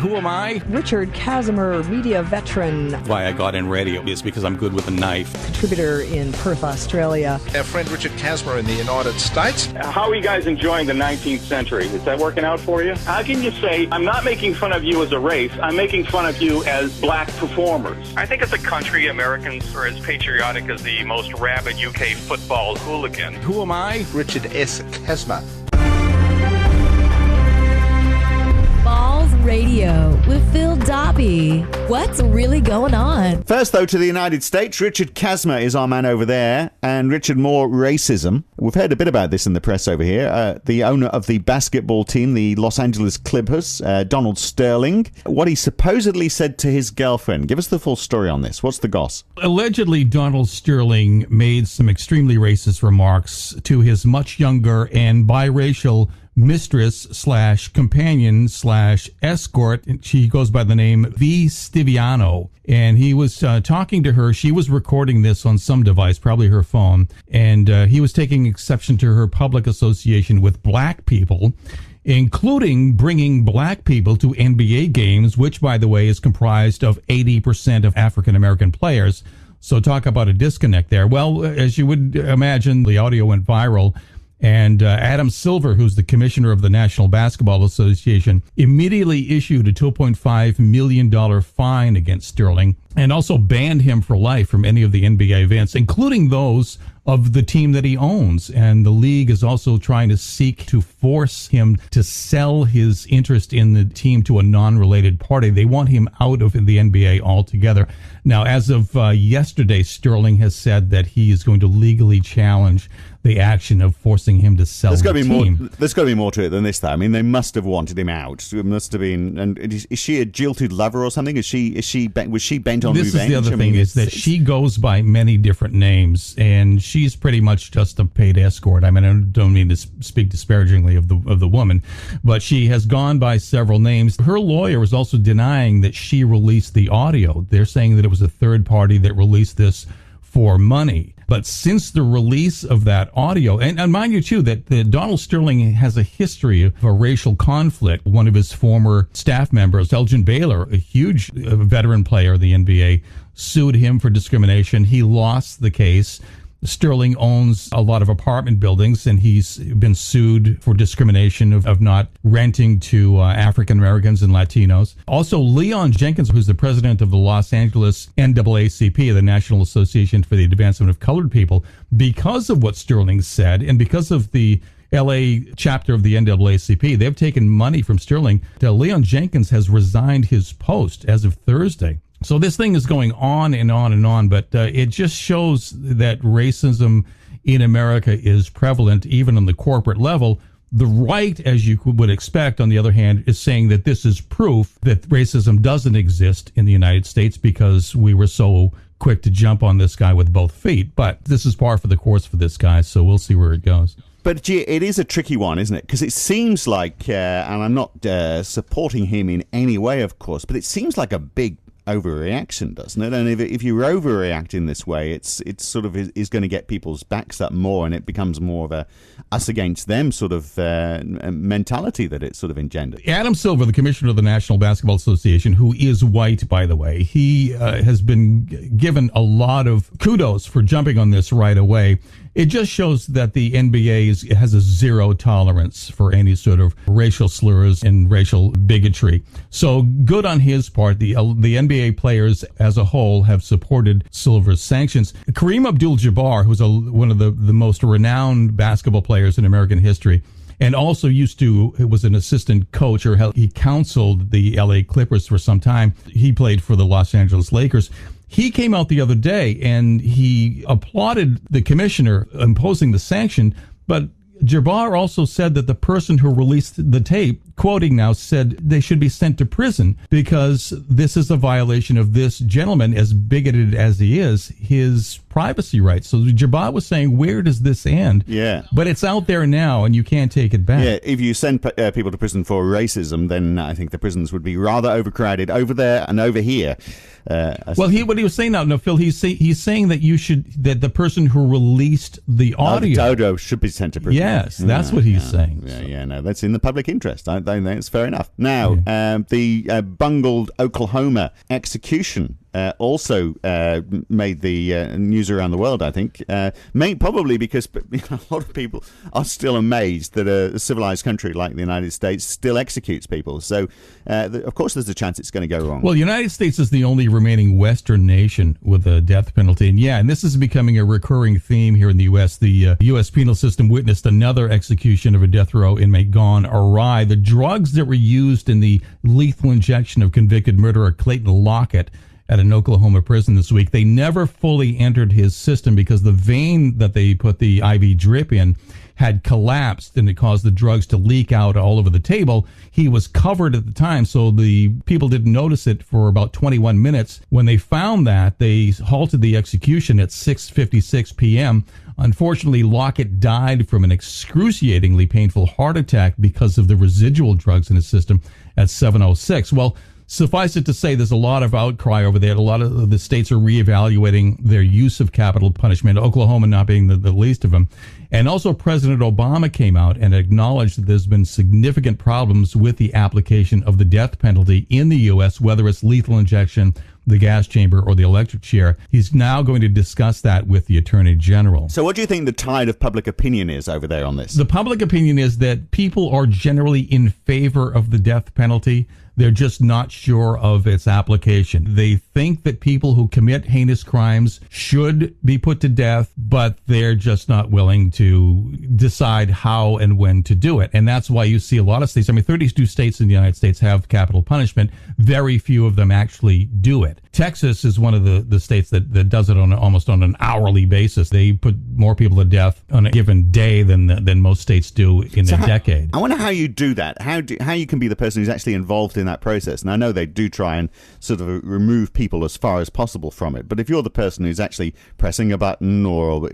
Who am I? Richard Kazimer, media veteran. Why I got in radio is because I'm good with a knife. Contributor in Perth, Australia. Our friend Richard Kazimer in the United States. How are you guys enjoying the 19th century? Is that working out for you? How can you say, I'm not making fun of you as a race, I'm making fun of you as black performers? I think as a country, Americans are as patriotic as the most rabid UK football hooligan. Who am I? Richard S. Kazimer. Radio with Phil Dobbie. What's really going on? First, though, to the United States. Richard Kazimer is our man over there. And Richard, more racism. We've heard a bit about this in the press over here. The owner of the basketball team, the Los Angeles Clippers, Donald Sterling, what he supposedly said to his girlfriend. Give us the full story on this. What's the goss? Allegedly, Donald Sterling made some extremely racist remarks to his much younger and biracial mistress/companion/escort. She goes by the name V. Stiviano. And he was talking to her. She was recording this on some device, probably her phone. And he was taking exception to her public association with black people, including bringing black people to NBA games, which, by the way, is comprised of 80% of African-American players. So talk about a disconnect there. Well, as you would imagine, the audio went viral. And Adam Silver, who's the commissioner of the National Basketball Association, immediately issued a $2.5 million fine against Sterling and also banned him for life from any of the NBA events, including those of the team that he owns. And the league is also trying to seek to force him to sell his interest in the team to a non-related party. They want him out of the NBA altogether. Now, as of yesterday, Sterling has said that he is going to legally challenge the action of forcing him to sell the team. There's got to be more to it than this, though. I mean, they must have wanted him out. It must have been. And is she a jilted lover or something? Was she bent on revenge? This is the other thing, is that she goes by many different names, and she's pretty much just a paid escort. I mean, I don't mean to speak disparagingly of the woman, but she has gone by several names. Her lawyer is also denying that she released the audio. They're saying that it was a third party that released this for money. But since the release of that audio, and mind you, too, that Donald Sterling has a history of a racial conflict. One of his former staff members, Elgin Baylor, a huge veteran player of the NBA, sued him for discrimination. He lost the case. Sterling owns a lot of apartment buildings, and he's been sued for discrimination of not renting to African Americans and Latinos. Also, Leon Jenkins, who's the president of the Los Angeles NAACP, the National Association for the Advancement of Colored People, because of what Sterling said and because of the LA chapter of the NAACP, they've taken money from Sterling. Leon Jenkins has resigned his post as of Thursday. So this thing is going on and on and on, but it just shows that racism in America is prevalent even on the corporate level. The right, as you would expect, on the other hand, is saying that this is proof that racism doesn't exist in the United States because we were so quick to jump on this guy with both feet. But this is par for the course for this guy, so we'll see where it goes. But gee, it is a tricky one, isn't it? Because it seems like, and I'm not supporting him in any way, of course, but it seems like a big overreaction, doesn't it? And if you overreact in this way, it's sort of is going to get people's backs up more, and it becomes more of a us against them sort of mentality that it sort of engendered. Adam Silver, the commissioner of the National Basketball Association, who is white, by the way, he has been given a lot of kudos for jumping on this right away. It just shows that the NBA has a zero tolerance for any sort of racial slurs and racial bigotry. So good on his part. The NBA players as a whole have supported Silver's sanctions. Kareem Abdul-Jabbar, who's one of the most renowned basketball players in American history, and also was an assistant coach, or he counseled the LA Clippers for some time. He played for the Los Angeles Lakers. He came out the other day and he applauded the commissioner imposing the sanction, but Jabbar also said that the person who released the tape, quoting now, said they should be sent to prison because this is a violation of this gentleman, as bigoted as he is, his privacy rights. So Jabbar was saying, where does this end? Yeah. But it's out there now and you can't take it back. Yeah, if you send people to prison for racism, then I think the prisons would be rather overcrowded over there and over here. What he was saying now, Phil, he's saying that the person who released the audio Dodo should be sent to prison. Yes, that's what he's saying. No, that's in the public interest. I think it's fair enough. Now, the bungled Oklahoma execution also made the news around the world, I think. Probably because a lot of people are still amazed that a civilized country like the United States still executes people. So, of course, there's a chance it's going to go wrong. Well, the United States is the only remaining Western nation with a death penalty. And this is becoming a recurring theme here in the U.S. The U.S. penal system witnessed another execution of a death row inmate gone awry. The drugs that were used in the lethal injection of convicted murderer Clayton Lockett at an Oklahoma prison this week, they never fully entered his system because the vein that they put the IV drip in had collapsed and it caused the drugs to leak out all over the table. He was covered at the time, so the people didn't notice it for about 21 minutes. When they found that, they halted the execution at 6:56 p.m. Unfortunately, Lockett died from an excruciatingly painful heart attack because of the residual drugs in his system at 7:06. Well, suffice it to say, there's a lot of outcry over there. A lot of the states are reevaluating their use of capital punishment, Oklahoma not being the least of them. And also President Obama came out and acknowledged that there's been significant problems with the application of the death penalty in the U.S., whether it's lethal injection, the gas chamber, or the electric chair. He's now going to discuss that with the Attorney General. So what do you think the tide of public opinion is over there on this? The public opinion is that people are generally in favor of the death penalty. They're just not sure of its application. They think that people who commit heinous crimes should be put to death, but they're just not willing to decide how and when to do it. And that's why you see a lot of states, 32 states in the United States have capital punishment. Very few of them actually do it. Texas is one of the states that does it almost on an hourly basis. They put more people to death on a given day than most states do in a decade. I wonder how you do that. How you can be the person who's actually involved in that process. And I know they do try and sort of remove people as far as possible from it. But if you're the person who's actually pressing a button or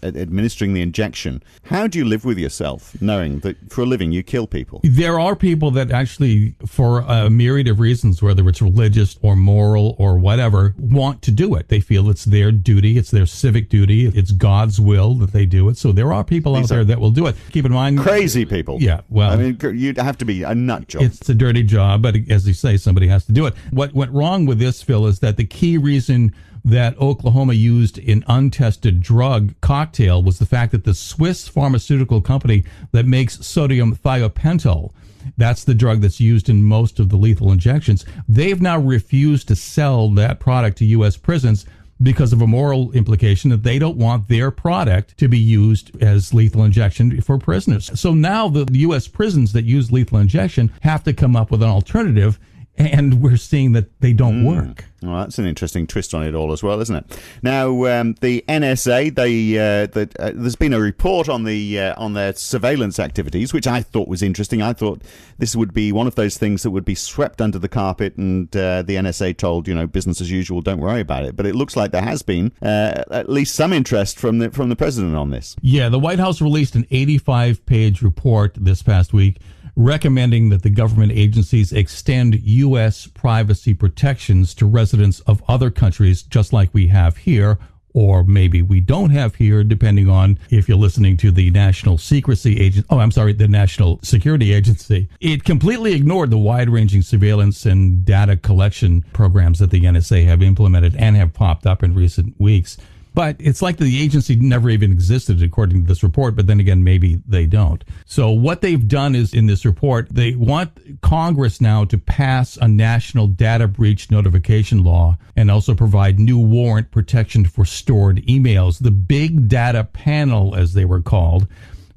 administering the injection, how do you live with yourself knowing that for a living you kill people? There are people that actually, for a myriad of reasons, whether it's religious or moral or whatever, want to do it. They feel it's their duty, it's their civic duty, it's God's will that they do it. So there are people out there that will do it. Keep in mind, crazy people. Yeah, well, you'd have to be a nut job. It's a dirty job, but as you say, somebody has to do it. What went wrong with this, Phil, is that the key reason that Oklahoma used an untested drug cocktail was the fact that the Swiss pharmaceutical company that makes sodium thiopental, that's the drug that's used in most of the lethal injections, they've now refused to sell that product to U.S. prisons because of a moral implication that they don't want their product to be used as lethal injection for prisoners. So now the U.S. prisons that use lethal injection have to come up with an alternative, and we're seeing that they don't work. Well, that's an interesting twist on it all as well, isn't it? Now, the NSA, there's been a report on their surveillance activities, which I thought was interesting. I thought this would be one of those things that would be swept under the carpet, and the NSA told, business as usual, don't worry about it. But it looks like there has been at least some interest from the president on this. Yeah, the White House released an 85-page report this past week recommending that the government agencies extend U.S. privacy protections to residents of other countries, just like we have here, or maybe we don't have here, depending on if you're listening to the National Secrecy Agency. The National Security Agency. It completely ignored the wide-ranging surveillance and data collection programs that the NSA have implemented and have popped up in recent weeks. But it's like the agency never even existed, according to this report. But then again, maybe they don't. So what they've done is, in this report, they want Congress now to pass a national data breach notification law and also provide new warrant protection for stored emails. The Big Data Panel, as they were called,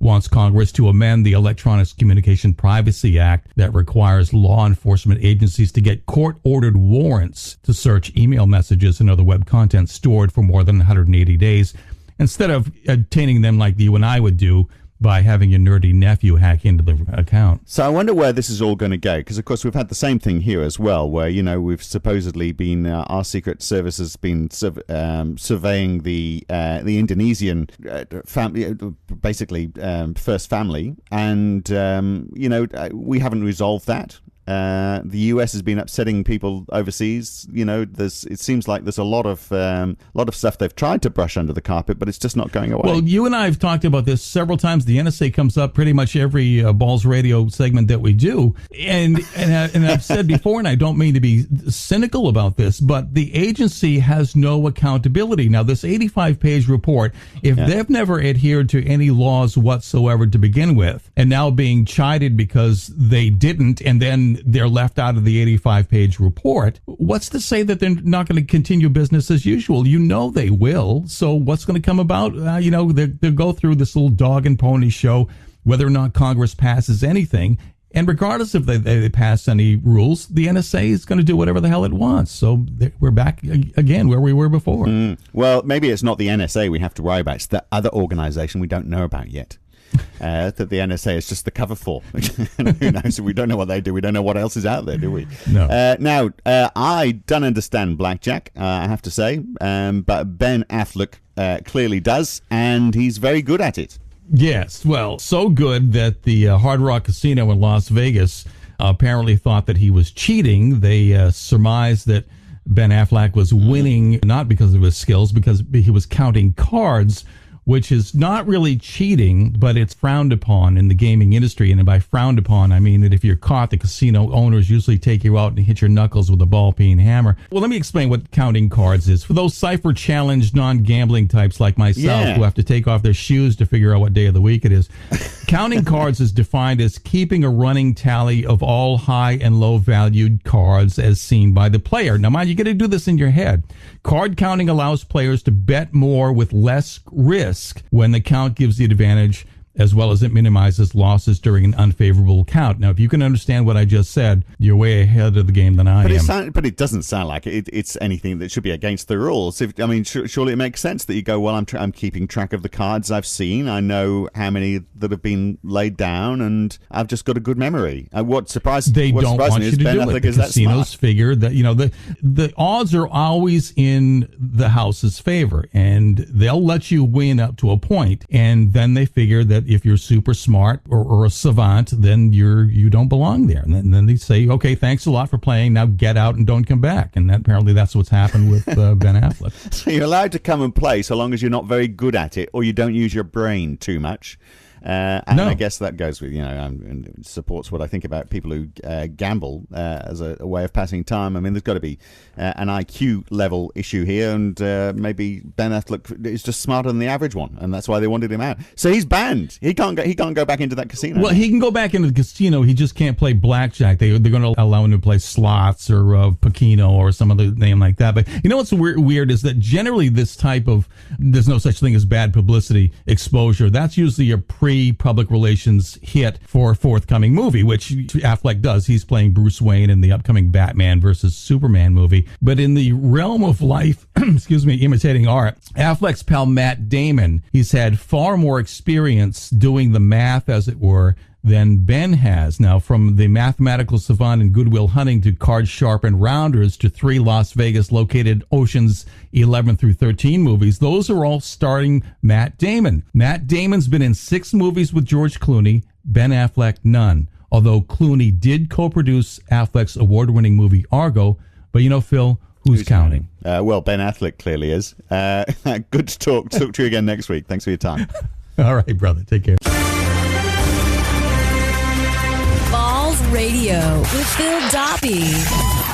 wants Congress to amend the Electronic Communication Privacy Act that requires law enforcement agencies to get court-ordered warrants to search email messages and other web content stored for more than 180 days, instead of obtaining them like you and I would do by having your nerdy nephew hack into the account. So I wonder where this is all going to go, because of course we've had the same thing here as well, where we've supposedly been our secret service has been surveying the Indonesian family, basically first family, and we haven't resolved that. The US has been upsetting people overseas. It seems like there's a lot of stuff they've tried to brush under the carpet, but it's just not going away. Well, you and I have talked about this several times. The NSA comes up pretty much every Balls Radio segment that we do, and I've said before, and I don't mean to be cynical about this, but the agency has no accountability. Now, this 85-page report, if they've never adhered to any laws whatsoever to begin with, and now being chided because they didn't, and then they're left out of the 85-page report, what's to say that they're not going to continue business as usual? They will. So what's going to come about? They'll go through this little dog and pony show, whether or not Congress passes anything. And regardless if they pass any rules, the NSA is going to do whatever the hell it wants. So we're back again where we were before. Well, maybe it's not the NSA we have to worry about. It's the other organization we don't know about yet. That the NSA is just the cover for. Who knows? We don't know what they do. We don't know what else is out there, do we? No. Now, I don't understand blackjack, I have to say, but Ben Affleck clearly does, and he's very good at it. Yes, well, so good that the Hard Rock Casino in Las Vegas apparently thought that he was cheating. They surmised that Ben Affleck was winning not because of his skills, because he was counting cards, which is not really cheating, but it's frowned upon in the gaming industry. And by frowned upon, I mean that if you're caught, the casino owners usually take you out and hit your knuckles with a ball-peen hammer. Well, let me explain what counting cards is. For those cipher-challenged, non-gambling types like myself who have to take off their shoes to figure out what day of the week it is, counting cards is defined as keeping a running tally of all high and low-valued cards as seen by the player. Now, mind you, got to do this in your head. Card counting allows players to bet more with less risk when the count gives the advantage, as well as it minimizes losses during an unfavorable count. Now, if you can understand what I just said, you're way ahead of the game than I am. But it doesn't sound like it's anything that should be against the rules. Surely it makes sense that you go, well, I'm keeping track of the cards I've seen. I know how many that have been laid down, and I've just got a good memory. What surprises me is Ben Affleck is that smart. Casinos figure that the odds are always in the house's favor, and they'll let you win up to a point, and then they figure that if you're super smart or a savant, then you don't belong there. And then they say, okay, thanks a lot for playing. Now get out and don't come back. And apparently that's what's happened with Ben Affleck. So you're allowed to come and play so long as you're not very good at it or you don't use your brain too much. I guess that goes with, supports what I think about people who gamble as a way of passing time. I mean, there's got to be an IQ level issue here, and maybe Ben Affleck is just smarter than the average one, and that's why they wanted him out. So he's banned. He can't go back into that casino. Well, he can go back into the casino. He just can't play blackjack. They're going to allow him to play slots or Pacino or some other name like that. But you know what's weird is that generally this type of, there's no such thing as bad publicity exposure. That's usually a pre-public relations hit for a forthcoming movie, which Affleck does. He's playing Bruce Wayne in the upcoming Batman versus Superman movie. But in the realm of life, imitating art, Affleck's pal Matt Damon, he's had far more experience doing the math, as it were, than Ben has. Now, from the mathematical savant in Good Will Hunting to card sharpened rounders to 3 Las Vegas located Oceans 11 through 13 movies, those are all starring Matt Damon. Matt Damon's been in 6 movies with George Clooney, Ben Affleck none. Although Clooney did co-produce Affleck's award-winning movie Argo, but Phil, who's counting? Well, Ben Affleck clearly is. Good to talk. Talk to you again next week. Thanks for your time. All right, brother. Take care. Balls Radio with Phil Dobbie.